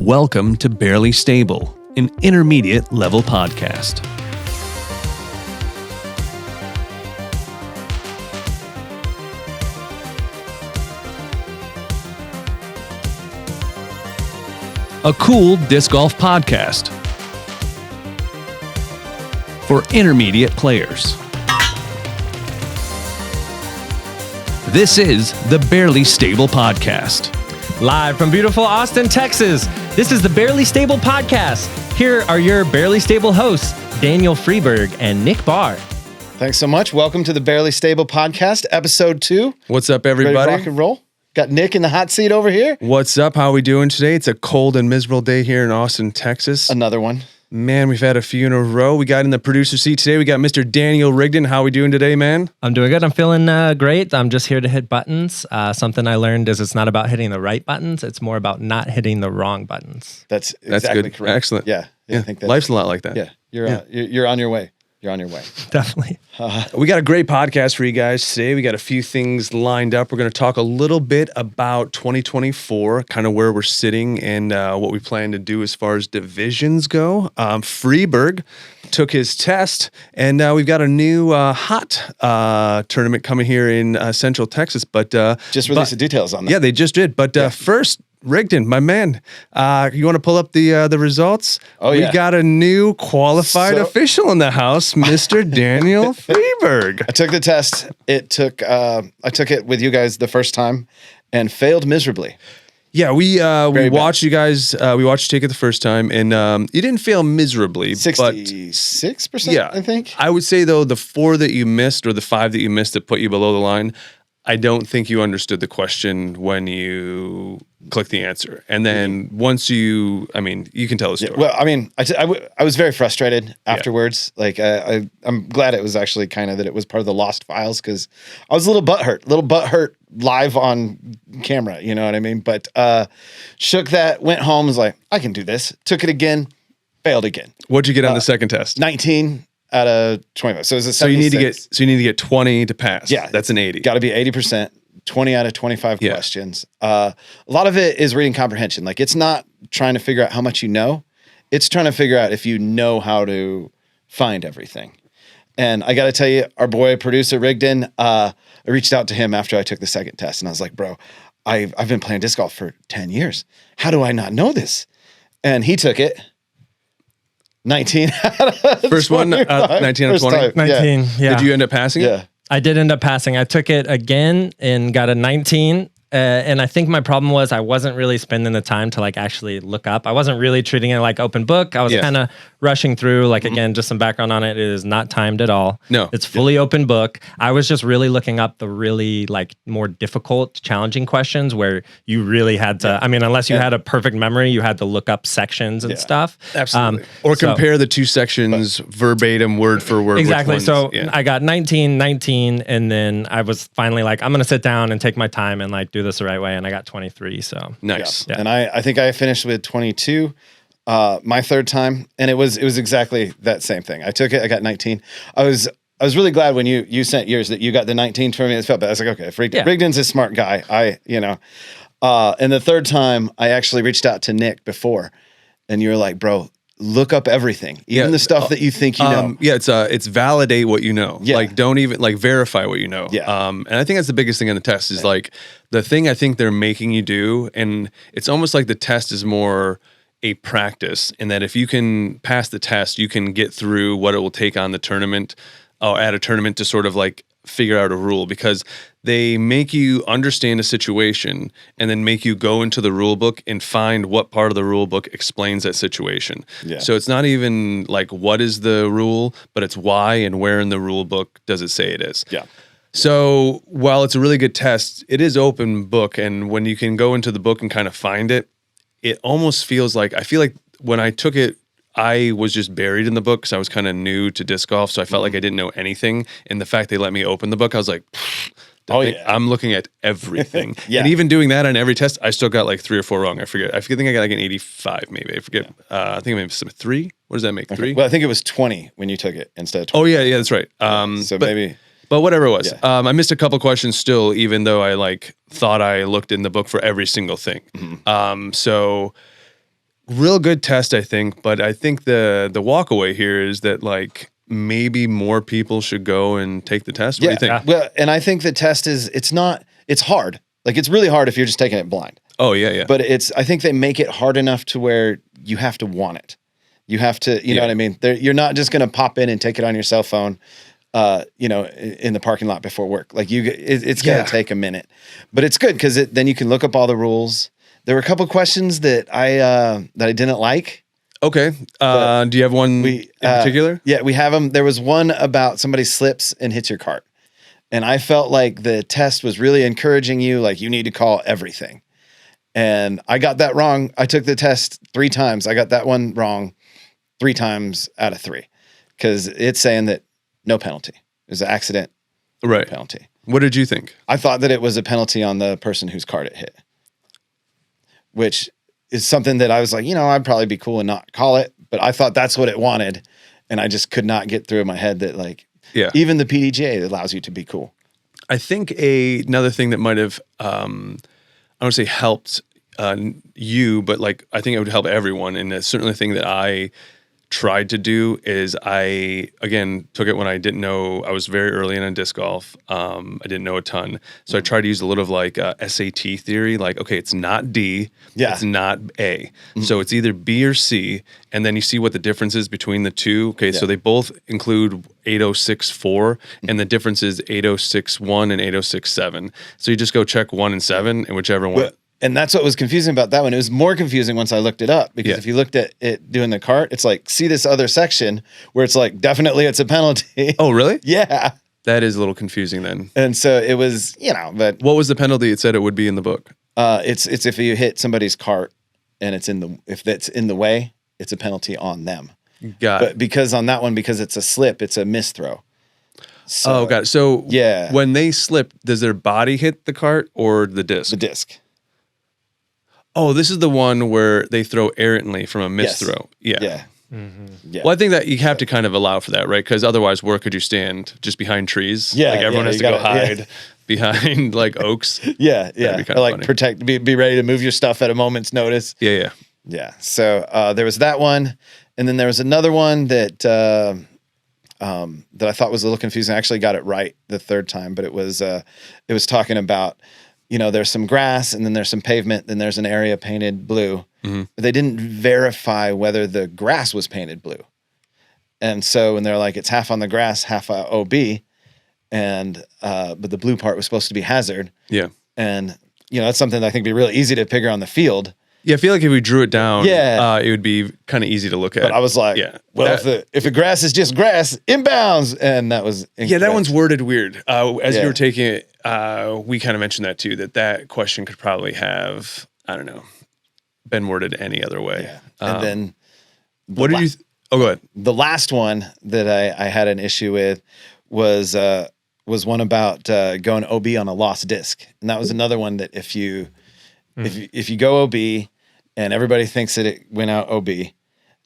Welcome to Barely Stable, an intermediate level podcast. A cool disc golf podcast for intermediate players. This is the Barely Stable Podcast. Live from beautiful Austin, Texas, this is the Barely Stable Podcast. Here are your Barely Stable hosts, Daniel Freeberg and Nick Barr. Thanks so much. Welcome to the Barely Stable Podcast, episode 2. What's up, everybody? Ready to rock and roll? Got Nick in the hot seat over here. What's up? How are we doing today? It's a cold and miserable day here in Austin, Texas. Another one. Man, we've had a few in a row. We got in the producer seat today. We got Mr. Daniel Rigdon. How are we doing today, man? I'm doing good. I'm feeling great. I'm just here to hit buttons. Something I learned is it's not about hitting the right buttons. It's more about not hitting the wrong buttons. That's exactly good. Correct. Excellent. Yeah. I think that's, life's a lot like that. Yeah. You're on your way. You're on your way. Definitely. We got a great podcast for you guys today. We got a few things lined up. We're going to talk a little bit about 2024, kind of where we're sitting and what we plan to do as far as divisions go. Freeberg took his test, and we've got a new hot tournament coming here in Central Texas. But just released the details on that. Yeah, they just did. But first, Rigdon, my man, you want to pull up the results? Oh, yeah. We got a new qualified official in the house, Mr. Daniel Freeberg. I took the test. I took it with you guys the first time and failed miserably. Yeah, we watched bad. you guys. We watched you take it the first time, and you didn't fail miserably. 66%, yeah, I think. I would say, though, the 4 that you missed or the 5 that you missed that put you below the line, I don't think you understood the question when you clicked the answer. And then once you can tell the story. Yeah, well, I was very frustrated afterwards. Yeah. I'm glad it was actually kind of that it was part of the lost files because I was a little butthurt live on camera. You know what I mean? But shook that, went home, was like, I can do this. Took it again, failed again. What'd you get on the second test? 19 out of 25. So it was a 76. So you need to get 20 to pass. Yeah. That's an 80. Got to be 80%, 20 out of 25 questions. A lot of it is reading comprehension. Like, it's not trying to figure out how much you know. It's trying to figure out if you know how to find everything. And I got to tell you, our boy producer Rigdon, I reached out to him after I took the second test, and I was like, bro, I've been playing disc golf for 10 years. How do I not know this? And he took it. 19 out of First 25. one, 19 out of 20? 19, yeah. Did you end up passing it? Yeah. I did end up passing. I took it again and got a 19. And I think my problem was I wasn't really spending the time to actually look up. I wasn't really treating it like open book. I was kind of rushing through. Again, just some background on it. It is not timed at all. No. It's fully open book. I was just really looking up the really more difficult, challenging questions where you really had to, unless you had a perfect memory, you had to look up sections and stuff. Absolutely. Or compare the two sections verbatim, word for word. Exactly. So I got 19, and then I was finally I'm going to sit down and take my time and do this the right way, and I got 23. So nice. Yeah. And I think I finished with 22 my third time, and it was exactly that same thing. I took it, I got 19. I was really glad when you sent yours that you got the 19 for me. It felt bad. I was like, okay, if Rigdon's a smart guy, and the third time I actually reached out to Nick before, and you were like, bro, look up everything, even the stuff that you think you know. Yeah, it's validate what you know. Yeah. Don't even verify what you know. Yeah. And I think that's the biggest thing on the test is the thing I think they're making you do, and it's almost like the test is more a practice, in that if you can pass the test, you can get through what it will take on the tournament or at a tournament to sort of figure out a rule, because they make you understand a situation and then make you go into the rule book and find what part of the rule book explains that situation. Yeah. So it's not even what is the rule, but it's why and where in the rule book does it say it is. Yeah. So while it's a really good test, it is open book. And when you can go into the book and kind of find it, it almost feels I feel like when I took it, I was just buried in the book because I was kind of new to disc golf. So I felt like I didn't know anything. And the fact they let me open the book, I was like, I'm looking at everything. Yeah. And even doing that on every test, I still got 3 or 4 wrong. I forget. I think I got an 85 maybe. I forget. I think maybe some 3. What does that make? 3? Well, I think it was 20 when you took it instead of 20. Oh yeah, that's right. Maybe But whatever it was, Yeah. I missed a couple questions still, even though I like thought I looked in the book for every single thing. So real good test, I think. But I think the walkaway here is that like maybe more people should go and take the test. What do you think? Well, and I think the test it's hard. Like it's really hard if you're just taking it blind. Oh yeah. But I think they make it hard enough to where you have to want it. You have to, you know what I mean? You're not just going to pop in and take it on your cell phone, in the parking lot before work. Like it's going to take a minute, but it's good because then you can look up all the rules. There were a couple questions that I didn't like. Okay. Do you have one in particular? Yeah, we have them. There was one about somebody slips and hits your cart. And I felt like the test was really encouraging you, like you need to call everything. And I got that wrong. I took the test 3 times. I got that one wrong 3 times out of 3 because it's saying that no penalty. It was an accident. Right. Penalty. What did you think? I thought that it was a penalty on the person whose cart it hit, which is something that I was like, I'd probably be cool and not call it. But I thought that's what it wanted. And I just could not get through in my head that like, even the PDGA allows you to be cool. I think another thing that might have, I don't want to say helped you, but like I think it would help everyone. And it's certainly a thing that I tried to do is I, again, took it when I didn't know. I was very early in disc golf. I didn't know a ton. So I tried to use a little of like SAT theory. Like, okay, it's not D. It's not A. So it's either B or C. And then you see what the difference is between the two. Okay, so they both include 8064 and the difference is 8061 and 8067. So you just go check 1 and 7 and whichever one. And that's what was confusing about that one. It was more confusing once I looked it up because if you looked at it doing the cart, it's like, see this other section where it's like, definitely it's a penalty. Oh, really? Yeah. That is a little confusing then. And so it was, but. What was the penalty it said it would be in the book? It's if you hit somebody's cart and if that's in the way, it's a penalty on them. Got it. But because on that one, because it's a slip, it's a misthrow. So, got it. So when they slip, does their body hit the cart or the disc? The disc. Oh, this is the one where they throw errantly from a misthrow. Yeah. Yeah. Well, I think that you have to kind of allow for that, right? Because otherwise, where could you stand? Just behind trees? Yeah. Like everyone has to go hide behind like oaks. Yeah. Or like protect, be ready to move your stuff at a moment's notice. Yeah. So there was that one. And then there was another one that I thought was a little confusing. I actually got it right the 3rd time, but it was talking about, there's some grass and then there's some pavement, then there's an area painted blue. They didn't verify whether the grass was painted blue. And so when they're like, it's half on the grass, half OB, and but the blue part was supposed to be hazard. Yeah. And that's something that I think would be really easy to figure on the field. Yeah, I feel like if we drew it down, it would be kind of easy to look at. But I was like, if the grass is just grass, inbounds, and that was incorrect. Yeah, that one's worded weird. As you were taking it, we kind of mentioned that too, that question could probably have, I don't know, been worded any other way. Yeah. And then what did you go ahead. The last one that I had an issue with was one about going OB on a lost disc. And that was another one that if you go OB and everybody thinks that it went out OB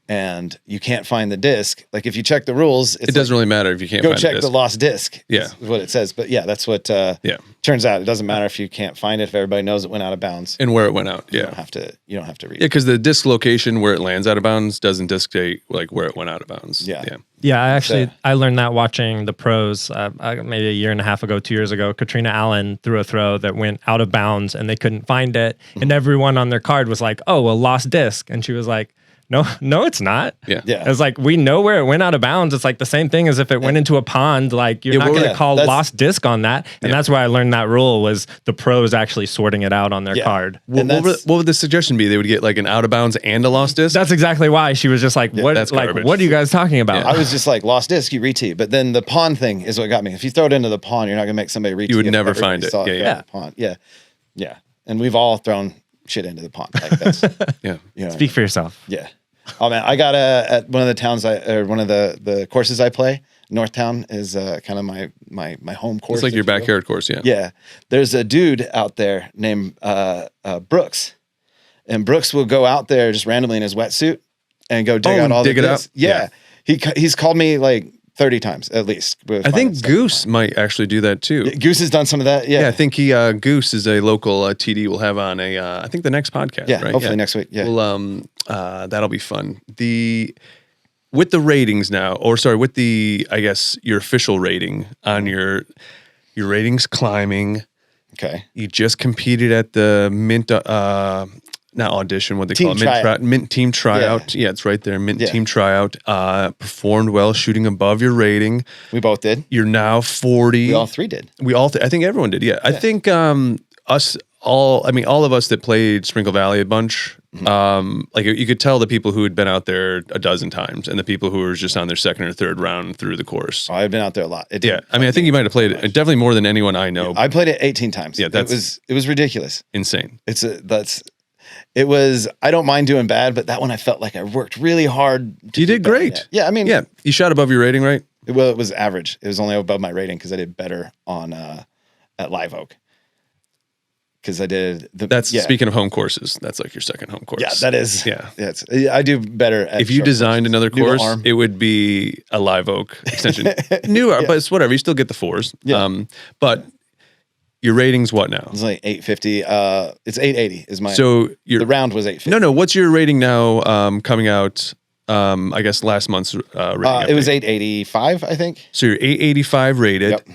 and you can't find the disc, like if you check the rules, it doesn't really matter if you can't go find check the the lost disc. Yeah. Is what it says. But that's what turns out. It doesn't matter if you can't find it, if everybody knows it went out of bounds. And where it went out. You don't have to read it. Yeah, because the disc location where it lands out of bounds doesn't dictate like where it went out of bounds. Yeah, I learned that watching the pros maybe a year and a half ago, 2 years ago. Katrina Allen threw a throw that went out of bounds and they couldn't find it. And everyone on their card was like, oh, well, lost disc. And she was like, no, it's not. Yeah. It's like, we know where it went out of bounds. It's like the same thing as if it went into a pond. Like you're not going to call lost disc on that. And that's why I learned that rule was the pros actually sorting it out on their card. What would the suggestion be? They would get like an out of bounds and a lost disc? That's exactly why she was just like, what are you guys talking about? I was just like, lost disc, you re-tee. But then the pond thing is what got me. If you throw it into the pond, you're not going to make somebody re-tee. You would never find it. The pond. Yeah. And we've all thrown shit into the pond. Like that's, Speak for yourself. Yeah. Oh man, I got at one of the towns one of the courses I play. Northtown is kind of my home course. It's like your backyard course, yeah. Yeah. There's a dude out there named Brooks, and Brooks will go out there just randomly in his wetsuit and go dig out all the discs. Yeah. He's called me like 30 times at least. I think Goose might actually do that too. Yeah, Goose has done some of that. Yeah. Yeah, I think Goose is a local TD we'll have on I think the next podcast. Yeah, right? hopefully next week. Yeah. Well, that'll be fun. With the ratings now, with the, I guess, your official rating on your ratings climbing. Okay. You just competed at the Mint, not audition, what they Team call it, Mint Team Tryout. Yeah, it's right there, Mint Team Tryout. Performed well, shooting above your rating. We both did. You're now 40. We all three did. I think everyone did. Yeah. I think all of us that played Sprinkle Valley a bunch, like you could tell the people who had been out there a dozen times and the people who were just on their second or third round through the course. Oh, I've been out there a lot. Yeah. I mean, I think you might have played it definitely more than anyone I know. I played it 18 times. Yeah. It was ridiculous. Insane. I don't mind doing bad, but that one I felt like I worked really hard. You did great. Yeah. I mean, yeah. You shot above your rating, right? Well, it was average. It was only above my rating because I did better on at Live Oak. Because I did speaking of home courses, that's like your second home course. Yeah, that is. Yeah. I do better at if you designed another course, it would be a Live Oak extension. Newer, but it's whatever. You still get the fours. Yeah. But your rating's what now? It's like 850. It's 880 is my. So the round was 850. No. What's your rating now? Coming out. I guess last month's rating. It was 885, I think. So you're 885 rated. Yep.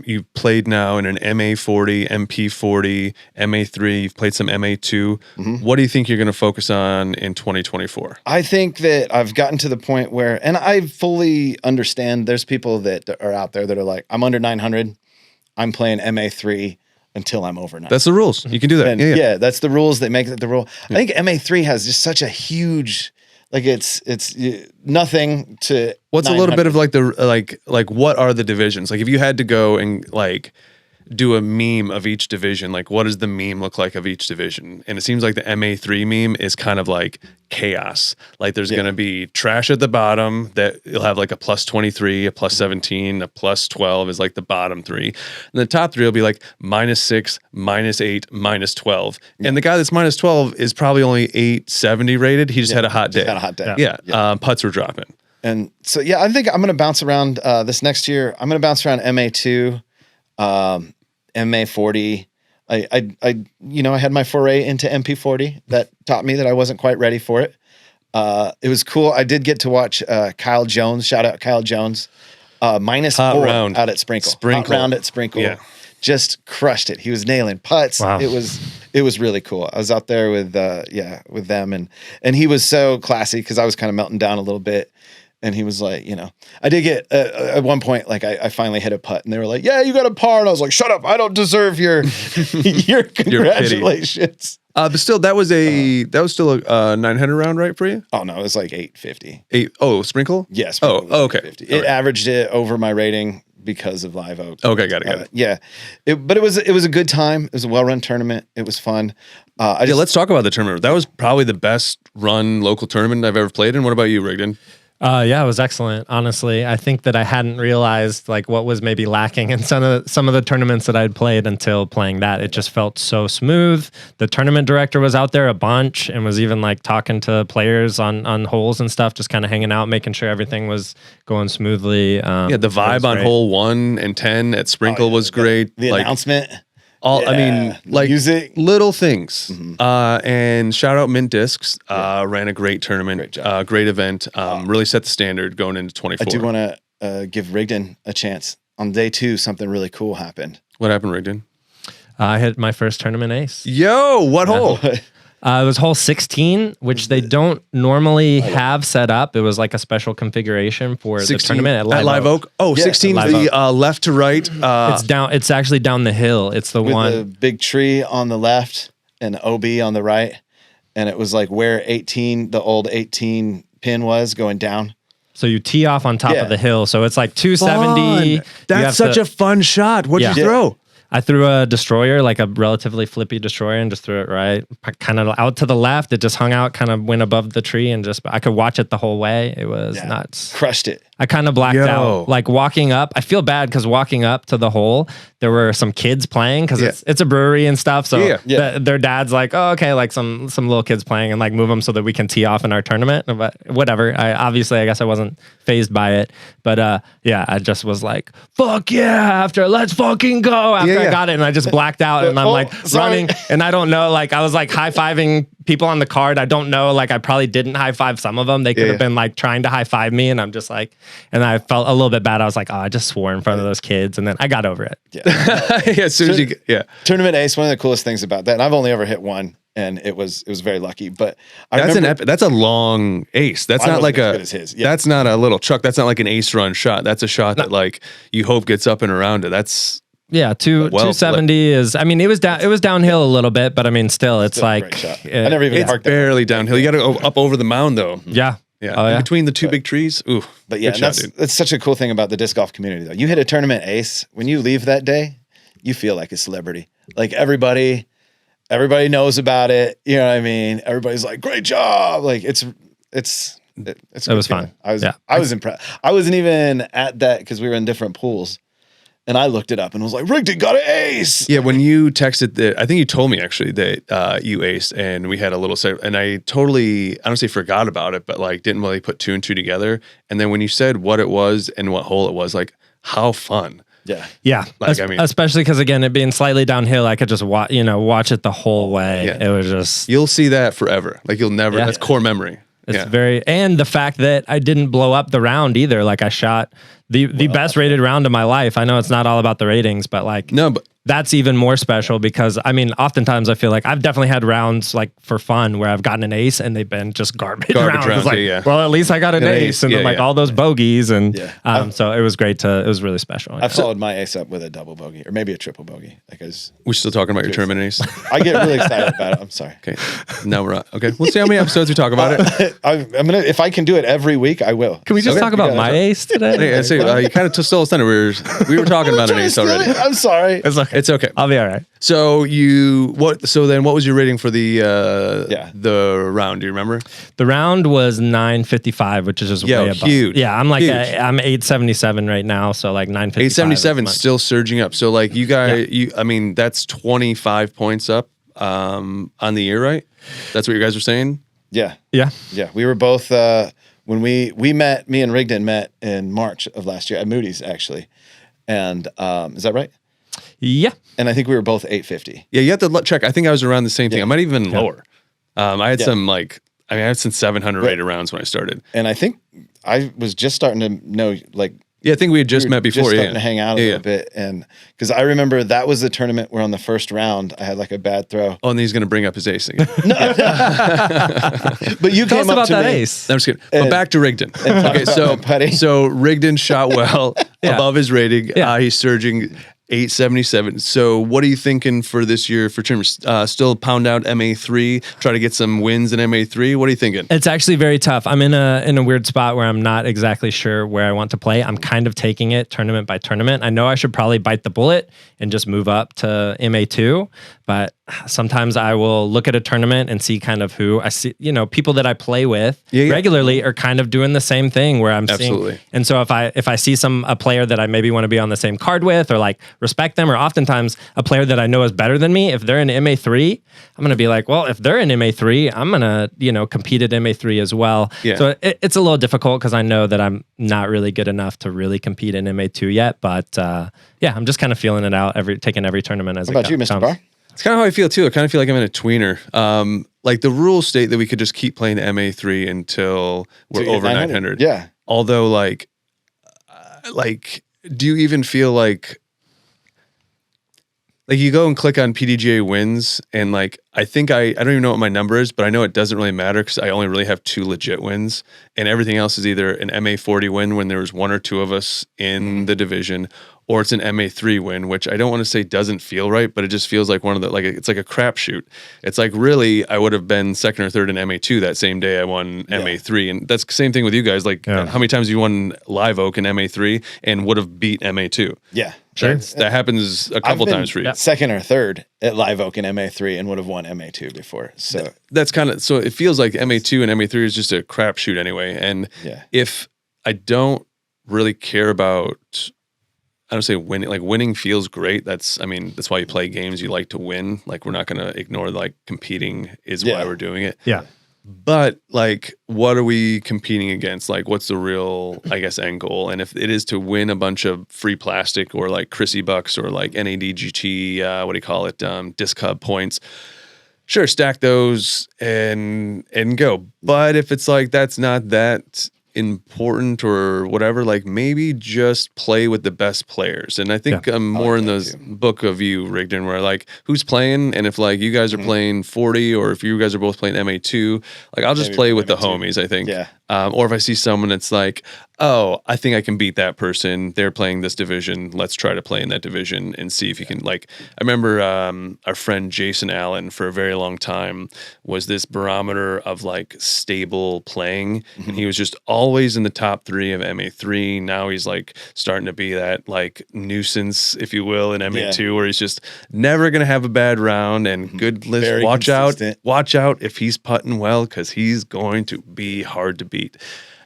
You've played now in an MA40, MP40, MA3. You've played some MA2. Mm-hmm. What do you think you're going to focus on in 2024? I think that I've gotten to the point where, and I fully understand there's people that are out there that are like, I'm under 900. I'm playing MA3 until I'm over 900. That's the rules. You can do that. And yeah, that's the rules. They make it the rule. Yeah. I think MA3 has just such a huge... Like it's nothing to. What's 900. A little bit of like the like what are the divisions? Like if you had to go and like do a meme of each division, like what does the meme look like of each division? And it seems like the MA3 meme is kind of like chaos. Like there's going to be trash at the bottom that you'll have like a plus 23, a plus 17, a plus 12 is like the bottom three. And the top three will be like -6, -8, -12. And the guy that's -12 is probably only 870 rated. He just had a hot day. Yeah. Putts were dropping. And so, I think I'm going to bounce around this next year. I'm going to bounce around MA2. MA40. I had my foray into MP40 that taught me that I wasn't quite ready for it. It was cool. I did get to watch Kyle Jones. Shout out Kyle Jones. -4 round out at Sprinkle. Hot round at Sprinkle. Yeah. Just crushed it. He was nailing putts. Wow. It was really cool. I was out there with them and he was so classy because I was kind of melting down a little bit. And he was like, I did get at one point, like I finally hit a putt and they were like, yeah, you got a par. And I was like, shut up. I don't deserve your congratulations. But still, that was still a 900 round, right, for you? Oh no, it was like 850. Sprinkle? Yes. Yeah, okay. It averaged it over my rating because of Live Oak. Okay, got it. Yeah. But it was a good time. It was a well-run tournament. It was fun. Let's talk about the tournament. That was probably the best run local tournament I've ever played in. What about you, Rigdon? Yeah, it was excellent. Honestly, I think that I hadn't realized like what was maybe lacking in some of the tournaments that I'd played until playing that. It just felt so smooth. The tournament director was out there a bunch and was even like talking to players on holes and stuff, just kind of hanging out, making sure everything was going smoothly. The vibe on hole 1 and 10 at Sprinkle was great. The announcement. Music, little things. Mm-hmm. And shout out Mint Discs. Ran a great tournament, great event. Really set the standard going into 24. I do want to give Rigdon a chance. On day 2, something really cool happened. What happened, Rigdon? I hit my first tournament ace. Yo, what hole? It was hole 16, which they don't normally have set up. It was like a special configuration for the tournament at Live Oak. Oh, 16 is the left to right. It's down. It's actually down the hill. It's the with one. The big tree on the left and OB on the right. And it was like where the old 18 pin was going down. So you tee off on top of the hill. So it's like 270. That's such a fun shot. What'd you throw? I threw a destroyer, like a relatively flippy destroyer, and just threw it right, kind of out to the left. It just hung out, kind of went above the tree, and just I could watch it the whole way. It was nuts. Crushed it. I kind of blacked out. Like walking up, I feel bad because walking up to the hole, there were some kids playing because it's a brewery and stuff. So their dad's like, oh, okay, like some little kids playing and like move them so that we can tee off in our tournament. But whatever. I guess I wasn't fazed by it. But I just was like, fuck yeah, let's fucking go after I got it. And I just blacked out and I'm like running and I don't know, like I was like high-fiving people on the card. I don't know, like I probably didn't high-five some of them. They could have been like trying to high-five me and I'm just like, and I felt a little bit bad. I was like, oh, I just swore in front of those kids and then I got over it. As soon as Tournament ace, one of the coolest things about that, and I've only ever hit one and it was very lucky, but that's a long ace. That's not like as good as his. That's not a little chuck. That's not like an ace run shot. That's a shot that like you hope gets up and around it. That's 270 is. I mean, it was downhill a little bit, but I mean, still it's like I never even. It's barely downhill. You got to go up over the mound though. Yeah. Yeah. Between the two big trees. Ooh. But that's such a cool thing about the disc golf community though. You hit a tournament ace, when you leave that day, you feel like a celebrity. Like everybody knows about it. You know what I mean? Everybody's like, great job. Like it was fun. I was impressed. I wasn't even at that because we were in different pools. And I looked it up and was like, Rigdon got an ace. Yeah, when you texted I think you told me actually that you aced and we had a little set, and I don't say forgot about it, but like didn't really put two and two together. And then when you said what it was and what hole it was, like how fun. Yeah. Like, I mean, especially because again, it being slightly downhill, I could just watch it the whole way. Yeah. It was just, you'll see that forever. Like you'll never, that's core memory. It's and the fact that I didn't blow up the round either. Like I shot the best rated round of my life. I know it's not all about the ratings, but like, that's even more special because I mean, oftentimes I feel like I've definitely had rounds like for fun where I've gotten an ace and they've been just garbage rounds. Like, well, at least I got an ace and then like all those bogeys and so it was great it was really special. I've followed my ace up with a double bogey or maybe a triple bogey. We're still talking about your tournament ace. I get really excited about it. I'm sorry. Okay. Now we're okay. We'll see how many episodes we talk about it. I'm gonna, if I can do it every week, I will. Can we just talk about my ace today? You kind of stole us thunder. We were talking about an ace already. I'm sorry. It's okay. I'll be all right. So then what was your rating for the round? Do you remember? The round was 955, which is just way above. Huge. Yeah, I'm like I'm 877 right now, so like 955. 877 still surging up. So like you guys, I mean that's 25 points up on the year, right? That's what you guys were saying? Yeah. We were both when we met. Me and Rigdon met in March of last year at Moody's actually, and is that right? Yeah. And I think we were both 850. Yeah, you have to check. I think I was around the same thing. I might even lower. I had some I had some 700 rated rounds when I started. And I think I was just starting to know like. Yeah, I think we had just met before. Just starting to hang out a little bit. And because I remember that was the tournament where on the first round I had like a bad throw. Oh, and he's going to bring up his ace again. But you came up to that me. Ace. I'm just kidding. But back to Rigdon. Okay, so Rigdon shot well above his rating. He's surging 877. So what are you thinking for this year for tournaments? Still pound out MA3, try to get some wins in MA3. What are you thinking? It's actually very tough. I'm in a weird spot where I'm not exactly sure where I want to play. I'm kind of taking it tournament by tournament. I know I should probably bite the bullet and just move up to MA2, but sometimes I will look at a tournament and see kind of who I see, people that I play with regularly are kind of doing the same thing where I'm seeing. And so if I see a player that I maybe want to be on the same card with or like respect them, or oftentimes a player that I know is better than me, if they're in MA3, I'm going to be like, well, if they're in MA3, I'm going to, compete at MA3 as well. Yeah. So it's a little difficult because I know that I'm not really good enough to really compete in MA2 yet. But I'm just kind of feeling it out, taking every tournament as it comes. How about you, Mr. Barr? It's kind of how I feel too. I kind of feel like I'm in a tweener. Like the rules state that we could just keep playing MA3 until we're over 900. Yeah. Although do you even feel like you go and click on PDGA wins and like, I think I don't even know what my number is, but I know it doesn't really matter because I only really have 2 legit wins and everything else is either an MA40 win when there was 1 or 2 of us in the division, or it's an MA3 win, which I don't want to say doesn't feel right, but it just feels like it's like a crapshoot. It's like really, I would have been second or third in MA2 that same day I won MA3, and that's the same thing with you guys. Like how many times you won Live Oak in MA3 and would have beat MA2? Yeah. Sure. That happens a couple times for you. Second or third at Live Oak in MA3 and would have won MA2 before. So that's kind of, so it feels like MA2 and MA3 is just a crapshoot anyway. And if I don't really care about, I don't say winning, like winning feels great. That's why you play games. You like to win. Like we're not going to ignore like competing is why we're doing it. Yeah. But like, what are we competing against? Like, what's the real, I guess, end goal? And if it is to win a bunch of free plastic or like Chrissy Bucks or like NADGT, what do you call it? Disc Hub points. Sure, stack those and go. But if it's like that's not that important or whatever, like maybe just play with the best players. And I think I'm more in the book of you, Rigdon, where like who's playing, and if like you guys are playing 40 or if you guys are both playing MA2, like I'll just maybe play with the homies, I think. Yeah. Or if I see someone that's like, oh, I think I can beat that person. They're playing this division. Let's try to play in that division and see if you can. Like, I remember our friend Jason Allen for a very long time was this barometer of like stable playing, and he was just always in the top 3 of MA3. Now he's like starting to be that like nuisance, if you will, in MA2, where he's just never gonna have a bad round and good list. Very consistent. Watch out if he's putting well, because he's going to be hard to beat.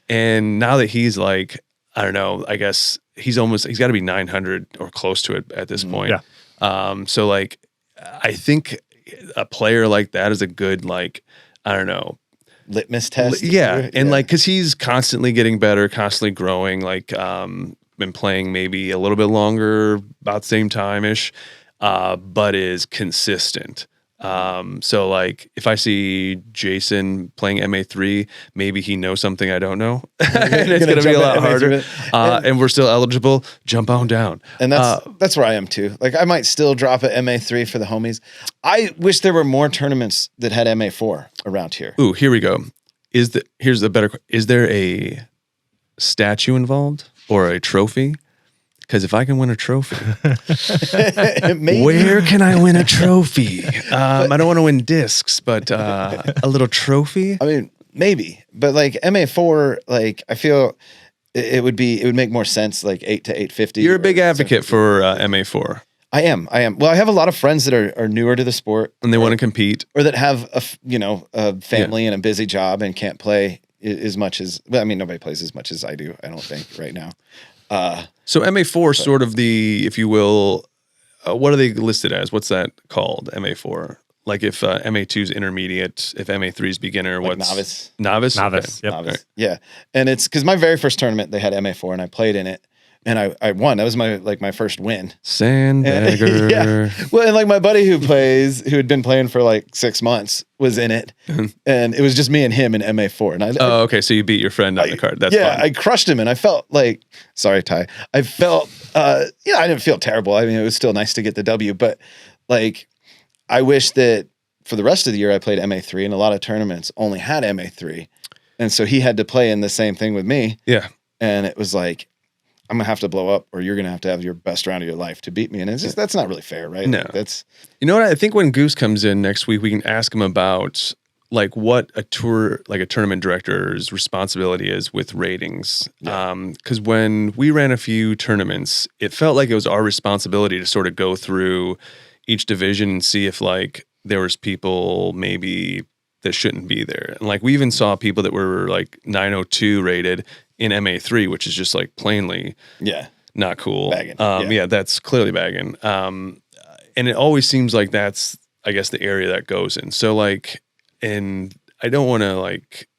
And now that he's like, I don't know, I guess he's got to be 900 or close to it at this point. Yeah. So like, I think a player like that is a good, like, I don't know, litmus test. Yeah. And like, cause he's constantly getting better, constantly growing, like, been playing maybe a little bit longer, about the same time-ish, but is consistent. So like if I see Jason playing MA3, maybe he knows something I don't know, and it's going to be a lot harder. And we're still eligible. Jump on down. And that's where I am too. Like I might still drop at MA3 for the homies. I wish there were more tournaments that had MA4 around here. Ooh, here we go. Is there a statue involved or a trophy? Because if I can win a trophy, where can I win a trophy? I don't want to win discs, but a little trophy. I mean, maybe, but like MA4, like I feel it would make more sense, like 8 to 850. You're a big advocate for MA4. I am. Well, I have a lot of friends that are newer to the sport, and they want to compete, or that have a family and a busy job and can't play as much as. Well, I mean, nobody plays as much as I do. I don't think right now. So MA4 is sort of the, if you will, what are they listed as? What's that called? MA4. Like if MA2 is intermediate, if MA3 is beginner, like what's novice? Novice. Okay. Yep. Novice. Right. Yeah, and it's because my very first tournament they had MA4 and I played in it. And I won. That was my first win. Sandbagger. Yeah. Well, and like my buddy who had been playing for like 6 months was in it. And it was just me and him in MA4. And okay. So you beat your friend on the card. That's fun. I crushed him and I felt like, sorry, Ty. I felt, I didn't feel terrible. I mean, it was still nice to get the W, but like, I wish that for the rest of the year I played MA3 and a lot of tournaments only had MA3. And so he had to play in the same thing with me. Yeah. And it was like, I'm going to have to blow up or you're going to have your best round of your life to beat me. And it's just, that's not really fair, right? No. Like you know what? I think when Goose comes in next week, we can ask him about like what a tournament director's responsibility is with ratings. Yeah. Because when we ran a few tournaments, it felt like it was our responsibility to sort of go through each division and see if like there was people maybe that shouldn't be there. And like we even saw people that were like 902 rated in MA3, which is just like plainly not cool. Bagging. Yeah, that's clearly bagging. And it always seems like that's, I guess, the area that goes in. So like, and I don't want to like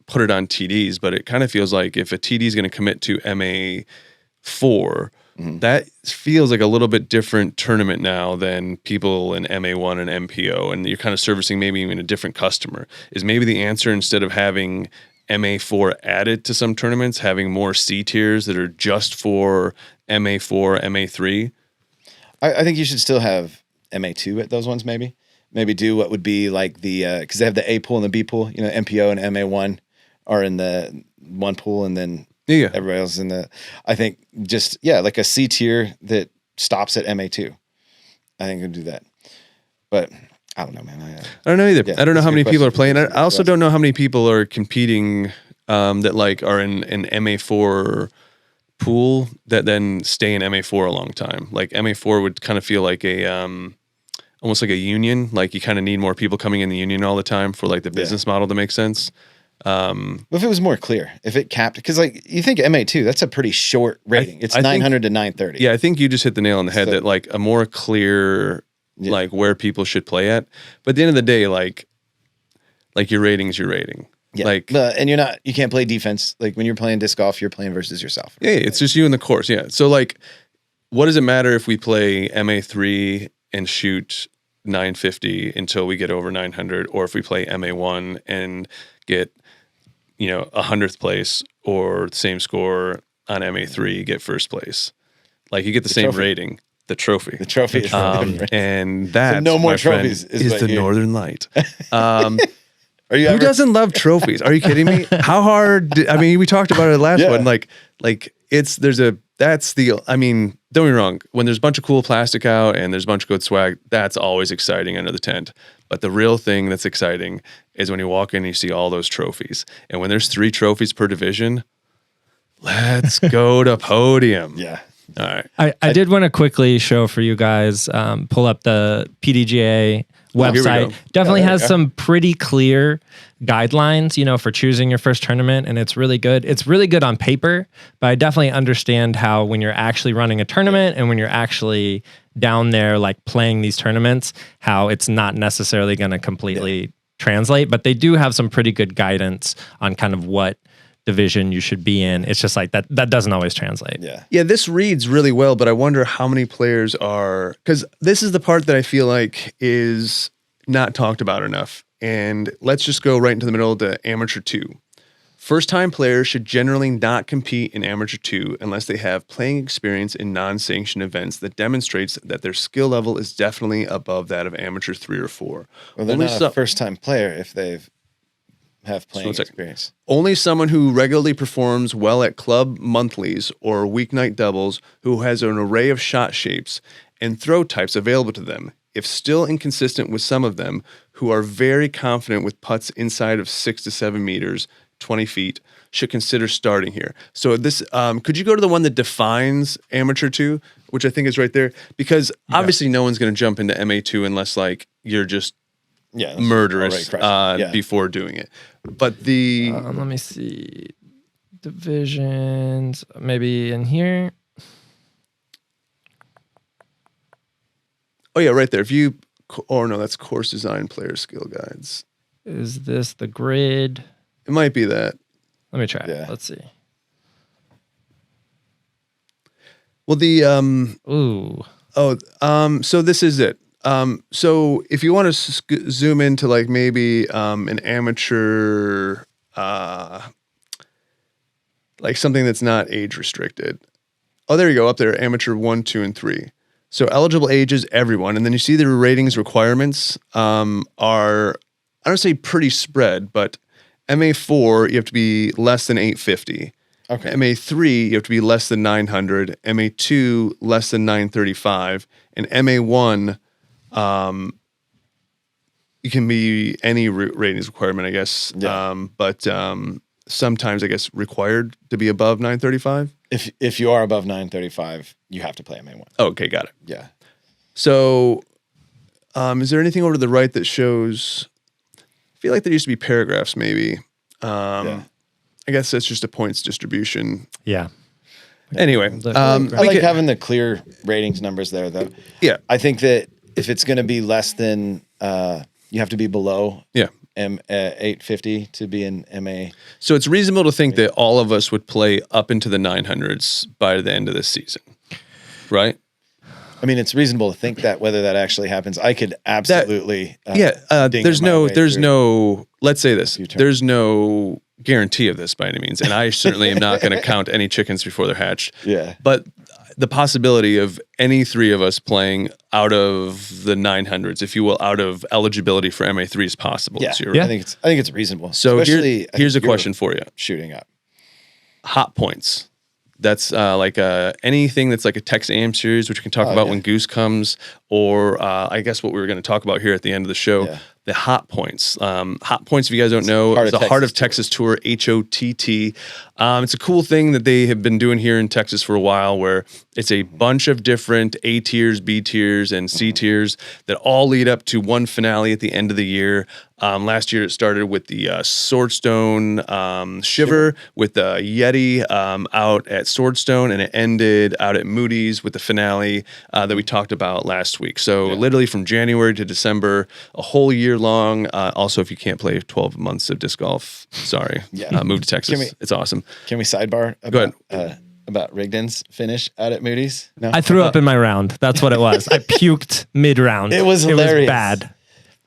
put it on TDs, but it kind of feels like if a TD is going to commit to MA4, that feels like a little bit different tournament now than people in MA1 and MPO. And you're kind of servicing maybe even a different customer. Is maybe the answer, instead of having MA4 added to some tournaments, having more C tiers that are just for MA4, MA3? I think you should still have MA2 at those ones, maybe do what would be like the, because they have the A pool and the B pool, MPO and MA1 are in the one pool and then everybody else is in the, I think just, like a C tier that stops at MA2. I think we'll do that. But I don't know, man. I don't know either. I don't know how many people are playing. I also don't know how many people are competing that like are in an MA4 pool that then stay in MA4 a long time. Like MA4 would kind of feel like a almost like a union. Like you kind of need more people coming in the union all the time for like the business model to make sense. Well, if it was more clear, if it capped, because like you think MA2, that's a pretty short rating. It's 900 to 930. Yeah, I think you just hit the nail on the head that like a more clear like where people should play at. But at the end of the day, like your rating is your rating. Yeah. Like, and you can't play defense. Like when you're playing disc golf, you're playing versus yourself. Yeah, it's just you and the course. Yeah. So like, what does it matter if we play MA3 and shoot 950 until we get over 900, or if we play MA1 and get, 100th place or same score on MA3, get first place? Like you get the same trophy. Rating. The trophy. The trophy. Is and that, so no more trophies is the Northern Light. Who doesn't love trophies? Are you kidding me? How hard? We talked about it last one. Like don't get me wrong. When there's a bunch of cool plastic out and there's a bunch of good swag, that's always exciting under the tent. But the real thing that's exciting is when you walk in and you see all those trophies. And when there's 3 trophies per division, let's go to podium. Yeah. All right. I did want to quickly show for you guys, pull up the PDGA website. Definitely has some pretty clear guidelines, for choosing your first tournament, and it's really good. It's really good on paper, but I definitely understand how when you're actually running a tournament and when you're actually down there like playing these tournaments, how it's not necessarily going to completely translate, but they do have some pretty good guidance on kind of what division you should be in. It's just like that doesn't always translate. Yeah, this reads really well, but I wonder how many players are, because this is the part that I feel like is not talked about enough. And let's just go right into the middle to Amateur 2. First-time players should generally not compete in Amateur 2 unless they have playing experience in non-sanctioned events that demonstrates that their skill level is definitely above that of Amateur 3 or 4. Well, they're not a first-time player if they've have playing experience. Only someone who regularly performs well at club monthlies or weeknight doubles, who has an array of shot shapes and throw types available to them, if still inconsistent with some of them, who are very confident with putts inside of 6 to 7 meters, 20 feet, should consider starting here. So this, could you go to the one that defines Amateur 2, which I think is right there? Because obviously no one's going to jump into MA2 unless like you're just murderous before doing it. But let me see, divisions maybe in here. Oh yeah, right there. If you, no, that's course design, player skill guides. Is this the grid? It might be that. Let me try. Let's see. Well, so this is it. So if you want to zoom into like maybe an amateur, like something that's not age restricted. Oh, there you go, up there, amateur 1, 2, and 3. So eligible ages, everyone. And then you see the ratings requirements are, I don't say pretty spread, but MA4, you have to be less than 850. Okay. MA3, you have to be less than 900. MA2, less than 935. And MA1, you can be any ratings requirement, I guess. Yeah. But sometimes, I guess, required to be above 935. If you are above 935, you have to play MA1. Okay, got it. Yeah. So, is there anything over to the right that shows? I feel like there used to be paragraphs, maybe. I guess that's just a points distribution. Yeah. Anyway, I like having the clear ratings numbers there, though. Yeah. I think that if it's going to be less than, you have to be below 850 to be in MA. So it's reasonable to think that all of us would play up into the 900s by the end of this season, right? I mean, it's reasonable to think that. Whether that actually happens, I could absolutely. There's no. Let's say this. There's no guarantee of this by any means, and I certainly am not going to count any chickens before they're hatched. Yeah. But the possibility of any three of us playing out of the 900s, if you will, out of eligibility for MA3 is possible this year. Right? I think it's reasonable. So here's a question for you. Shooting up. Hot points. That's like anything that's like a Tex Am series, which we can talk about when Goose comes, or I guess what we were going to talk about here at the end of the show. Yeah. the Hot Points. Hot Points, if you guys don't know, is the Heart of Texas Tour, HOTT. It's a cool thing that they have been doing here in Texas for a while, where it's a bunch of different A tiers, B tiers, and C tiers that all lead up to one finale at the end of the year. Last year it started with the Swordstone Shiver with the Yeti out at Swordstone, and it ended out at Moody's with the finale that we talked about last week. So literally from January to December, a whole year long. Also, if you can't play 12 months of disc golf, sorry, move to Texas. It's awesome. Can we sidebar about Rigdon's finish out at Moody's? No? I threw up in my round. That's what it was. I puked mid-round. It was hilarious. It was bad.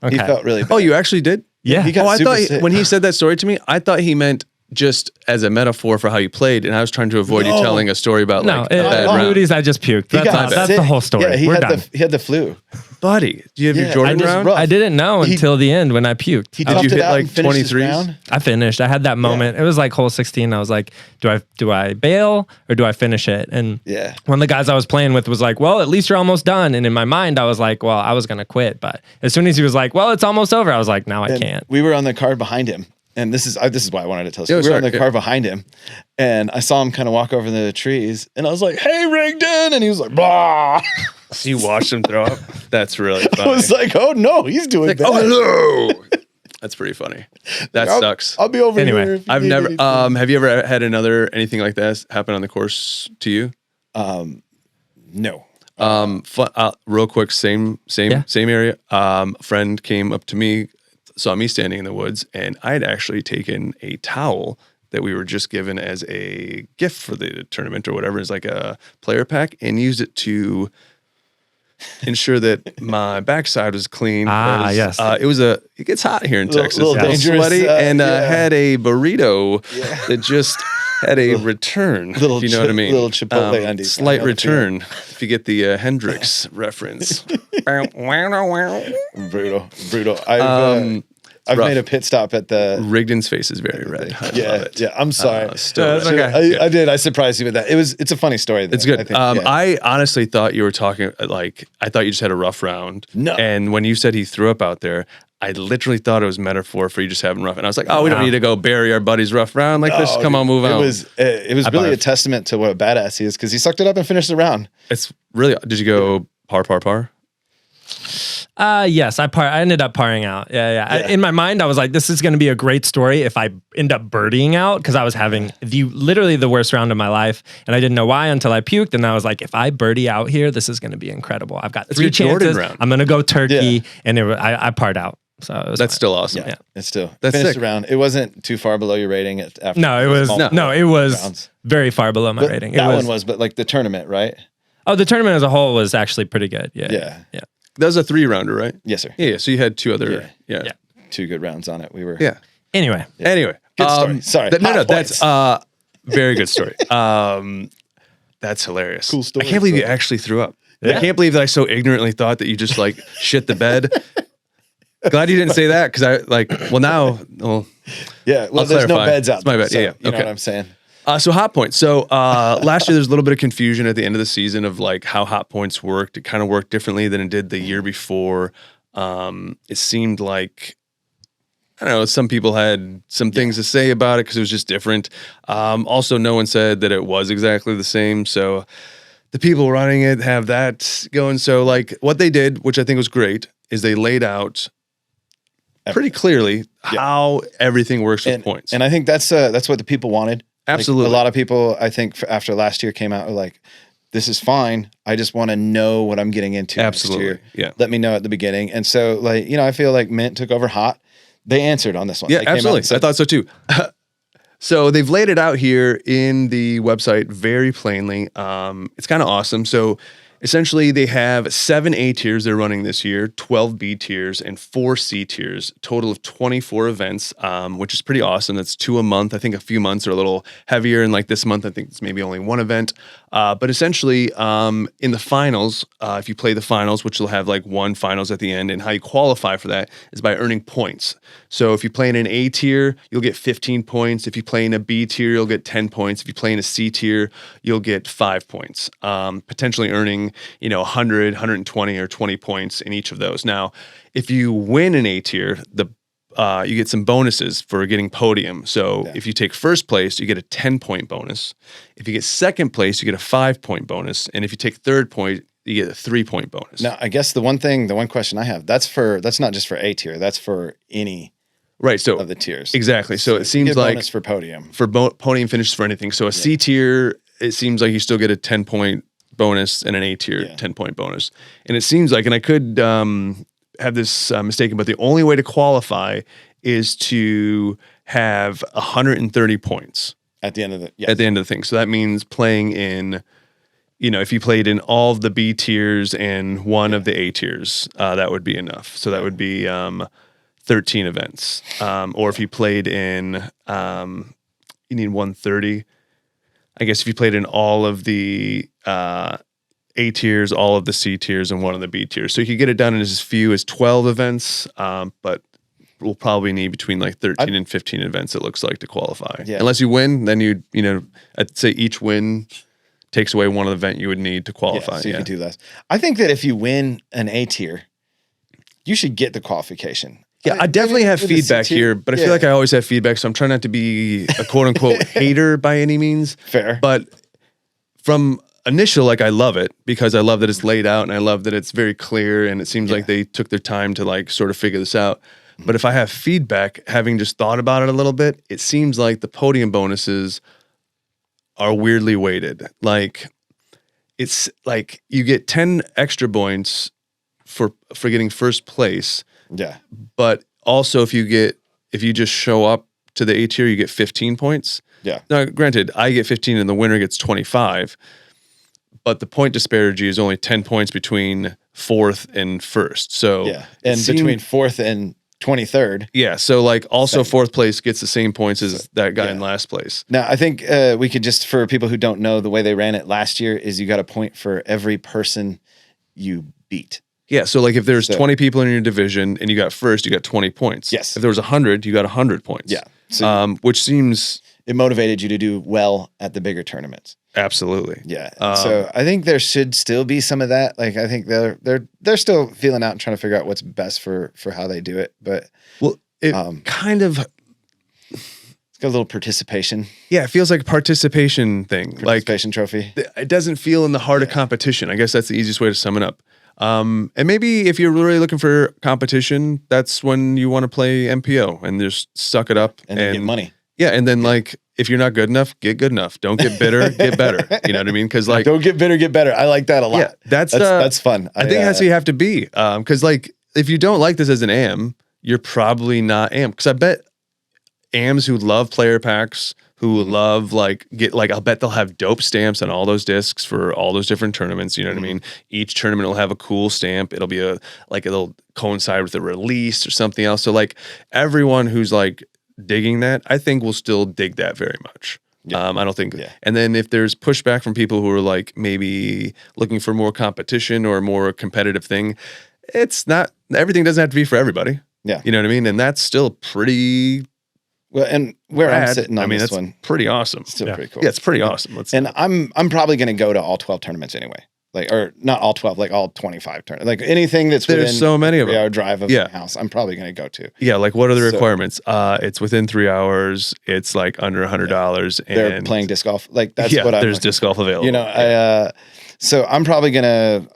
Okay. He felt really bad. Oh, you actually did? Yeah. I thought when he said that story to me, I thought he meant just as a metaphor for how you played, and I was trying to avoid you telling a story about Moody's. I just puked. That's the whole story. Yeah, We're done. He had the flu. Buddy, do you have your Jordan round? I didn't know until the end when I puked. Did you hit like 23s? I finished. I had that moment. It was like hole 16. I was like, do I bail or do I finish it? And one of the guys I was playing with was like, well, at least you're almost done. And in my mind, I was like, well, I was going to quit. But as soon as he was like, well, it's almost over, I was like, no, I can't. We were on the card behind him. And this is why I wanted to tell you. We were on the car behind him, and I saw him kind of walk over the trees, and I was like, "Hey, Rigdon!" And he was like, "Blah." You watched him throw up. That's really funny. I was like, "Oh no, he's doing like, bad." Oh hello. That's pretty funny. That sucks. I'll be over here. I've never. Have you ever had anything like that happen on the course to you? No. Real quick, same area. A friend came up to me, saw me standing in the woods, and I had actually taken a towel that we were just given as a gift for the tournament or whatever. It's like a player pack, and used it to ensure that my backside was clean. Yes. It gets hot here in Texas. A little sweaty, and had a burrito that just had a return, if you know what I mean. Little Chipotle undies. Slight return, if you get the Hendrix reference. Brutal. I've made a pit stop at the... Rigdon's face is very red. Yeah. I'm sorry. Okay. I did. I surprised you with that. It's a funny story, though. It's good. I honestly thought you were talking, I thought you just had a rough round. No. And when you said he threw up out there, I literally thought it was metaphor for you just having rough. And I was like, we don't need to go bury our buddy's rough round. Let's just come on, move on. It was really a testament to what a badass he is, because he sucked it up and finished the round. It's really... Did you go par? Yes, I ended up parring out. Yeah. In my mind, I was like, this is going to be a great story if I end up birdieing out, because I was having literally the worst round of my life, and I didn't know why until I puked. And I was like, if I birdie out here, this is going to be incredible. I've got 3 chances. I'm going to go turkey, and I parred out. So that's still awesome. Yeah. It's still that's finished sick. around. It wasn't too far below your rating. It was very far below my rating. One was, but like the tournament, right? Oh, the tournament as a whole was actually pretty good. Yeah. That was a 3-rounder, right? Yes, sir. Yeah. So you had 2 other. Yeah. 2 good rounds on it. We were. Yeah. Anyway. Good story. Sorry. That's very good story. That's hilarious. Cool story. I can't believe you actually threw up. Yeah. I can't believe that I so ignorantly thought that you just shit the bed. Glad you didn't say that, because there's no beds out there. My bad. So, You know what I'm saying? So Hot Points. So last year there's a little bit of confusion at the end of the season of how Hot Points worked. It kind of worked differently than it did the year before. It seemed like, I don't know, some people had some things to say about it because it was just different. Also, no one said that it was exactly the same. So the people running it have that going. So what they did, which I think was great, is they laid out pretty clearly how everything works with points. And I think that's what the people wanted. Absolutely. A lot of people, I think, after last year came out were like, this is fine. I just want to know what I'm getting into next year. Yeah. Let me know at the beginning. And so, I feel like Mint took over hot. They answered on this one. Yeah, absolutely. I thought so too. So they've laid it out here in the website very plainly. It's kind of awesome. So essentially, they have 7 A tiers they're running this year, 12 B tiers, and 4 C tiers, total of 24 events, which is pretty awesome. That's 2 a month. I think a few months are a little heavier, and this month, I think it's maybe only 1 event. But essentially, in the finals, if you play the finals, which will have 1 finals at the end, and how you qualify for that is by earning points. So if you play in an A tier, you'll get 15 points. If you play in a B tier, you'll get 10 points. If you play in a C tier, you'll get 5 points, potentially earning getting, 100, 120, or 20 points in each of those. Now, if you win an A tier, you get some bonuses for getting podium. So if you take first place, you get a 10-point bonus. If you get second place, you get a 5-point bonus. And if you take third point, you get a 3-point bonus. Now, I guess the one question I have, that's not just for A tier, that's for any of the tiers. Exactly. So it seems like bonus for podium. For podium finishes for anything. So a C tier, it seems like you still get a 10-point bonus and an A tier 10-point bonus. And it seems like, and I could have this mistaken, but the only way to qualify is to have 130 points at the end of the thing. So that means playing in, if you played in all of the B tiers and one of the A tiers, that would be enough. So that would be 13 events. Or if you played in, you need 130. I guess if you played in all of the A tiers, all of the C tiers, and one of the B tiers. So you could get it done in as few as 12 events, but we'll probably need between like 13 and 15 events, it looks like, to qualify. Yeah. Unless you win, then I'd say each win takes away one event you would need to qualify. So you can do less. I think that if you win an A tier, you should get the qualification. Yeah, I definitely have feedback here, but I feel like I always have feedback, so I'm trying not to be a quote-unquote hater by any means. Fair. But from initial, I love it because I love that it's laid out and I love that it's very clear and it seems like they took their time to sort of figure this out. But if I have feedback, having just thought about it a little bit, it seems like the podium bonuses are weirdly weighted. It's like you get 10 extra points for getting first place. Yeah. But also if you just show up to the A tier, you get 15 points. Yeah. Now, granted, I get 15 and the winner gets 25. But the point disparity is only 10 points between fourth and first. So and between fourth and 23rd. Yeah, so also fourth place gets the same points as that guy in last place. Now, I think we could just, for people who don't know, the way they ran it last year is you got a point for every person you beat. Yeah, so if there's 20 people in your division and you got first, you got 20 points. Yes. If there was 100, you got 100 points. Yeah. So which seems... It motivated you to do well at the bigger tournaments. Absolutely. Yeah. So I think there should still be some of that. I think they're still feeling out and trying to figure out what's best for how they do it. But it kind of it's got a little participation. Yeah, it feels like a participation thing. Participation trophy. It doesn't feel in the heart of competition. I guess that's the easiest way to sum it up. And maybe if you're really looking for competition, that's when you want to play MPO and just suck it up and get money. Yeah, and then if you're not good enough, get good enough. Don't get bitter, get better. You know what I mean? Because don't get bitter, get better. I like that a lot. Yeah, that's fun. I think that's what you have to be. Because if you don't like this as an AM, you're probably not AM. Because I bet AMs who love player packs, who love I'll bet they'll have dope stamps on all those discs for all those different tournaments. You know what I mean? Each tournament will have a cool stamp. It'll be it'll coincide with a release or something else. So everyone who's digging that, I think will still dig that very much. Yeah. I don't think. Yeah. And then if there's pushback from people who are maybe looking for more competition or a more competitive thing, it's not. Everything doesn't have to be for everybody. Yeah. You know what I mean? And that's still pretty. Well, and where I'm sitting on this that's one, pretty awesome. Still pretty cool. Yeah, it's pretty awesome. I'm probably going to go to all 12 tournaments anyway. Or not all 12, all 25 tournaments. Anything that's within so many of them. 3 hour drive of my house, I'm probably going to go to. Yeah, what are the requirements? It's within 3 hours. It's under $100. And they're playing disc golf. That's what I'm. There's disc golf available. So I'm probably gonna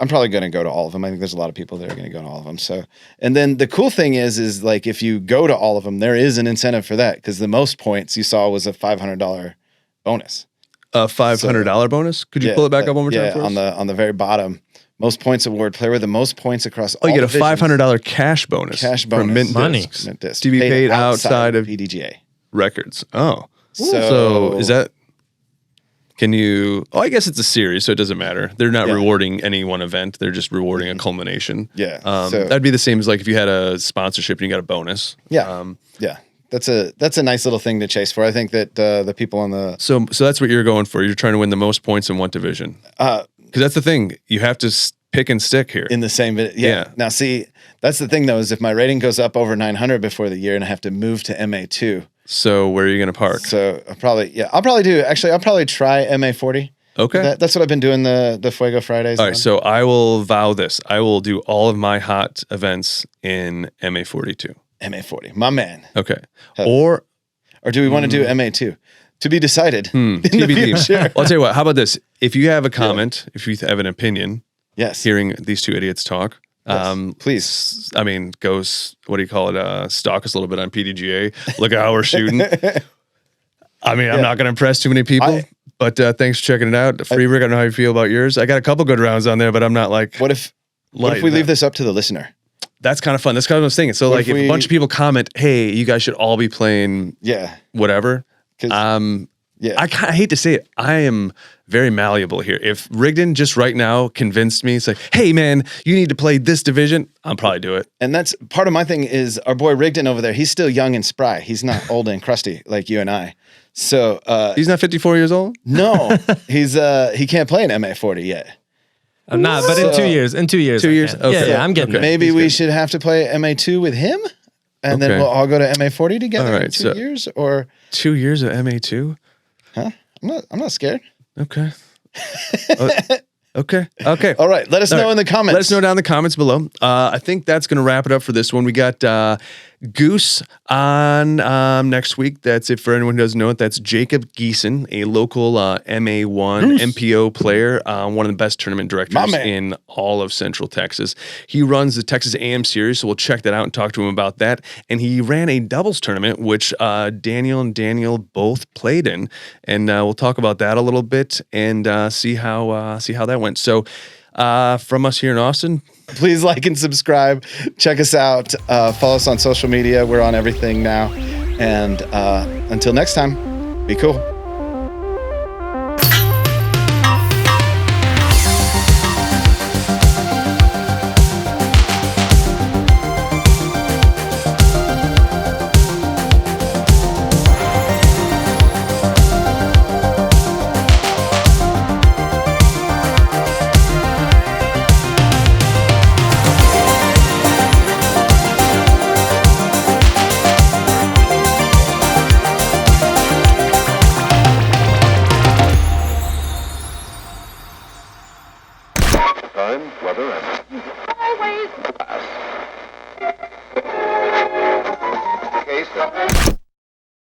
go to all of them. I think there's a lot of people that are gonna go to all of them. So, and then the cool thing is if you go to all of them, there is an incentive for that because the most points you saw was a $500 bonus. A $500 bonus? Could you pull it back up one more time for us? On the very bottom, most points award player with the most points across all you get divisions. a $500 cash bonus. For mint money. discs. Mint discs. To be paid outside of PDGA records. Oh. So is that... Can you... Oh, I guess it's a series, so it doesn't matter. They're not rewarding any one event. They're just rewarding a culmination. Yeah. That'd be the same as if you had a sponsorship and you got a bonus. Yeah. Yeah. That's a nice little thing to chase for. I think that the people on the... So that's what you're going for. You're trying to win the most points in one division. Because that's the thing. You have to pick and stick here. In the same... Yeah. Now, see, that's the thing, though, is if my rating goes up over 900 before the year and I have to move to MA2... So where are you going to park? So I'll probably try MA40 Okay. That's what I've been doing the Fuego Fridays. All right, so I will vow this. I will do all of my hot events in MA42. MA40, my man. Okay. Or do we want to do MA2? To be decided. In the TBD. future. Well, I'll tell you what. How about this? If you have a comment, if you have an opinion, Yes. hearing these two idiots talk, please. I mean, go. What do you call it? Stalk us a little bit on PDGA. Look at how we're shooting. I mean, I'm not going to impress too many people, but thanks for checking it out. Freeberg, I don't know how you feel about yours. I got a couple good rounds on there, but I'm not like. What if we leave this up to the listener? That's kind of fun. That's kind of what I was thinking. So, like, if a bunch of people comment, "Hey, you guys should all be playing," whatever. I hate to say it. I am very malleable here. If Rigdon just right now convinced me, it's like, hey man, you need to play this division, I'll probably do it. And that's part of my thing is our boy Rigdon over there. He's still young and spry. He's not old and crusty like you and I. So he's not 54 years old? No, he can't play an MA40 yet. I'm not, but in 2 years. In 2 years. 2 years? Okay. Yeah, I'm getting there. Maybe we should have to play MA2 with him, and then we'll all go to MA40 together in 2 years, or 2 years of MA2. Huh? I'm not scared. Okay. Okay. All right. Let us know in the comments. Let us know down in the comments below. I think that's going to wrap it up for this one. We got Goose on next week. That's it for anyone who doesn't know it. That's Jacob Geeson, a local MA1 MPO player, one of the best tournament directors in all of Central Texas. He runs the Texas AM series, so we'll check that out and talk to him about that. And he ran a doubles tournament, which Daniel and Daniel both played in, and we'll talk about that a little bit and see how that went. So from us here in Austin, please like and subscribe. Check us out. Follow us on social media. We're on everything now. And until next time, be cool. Time, weather, and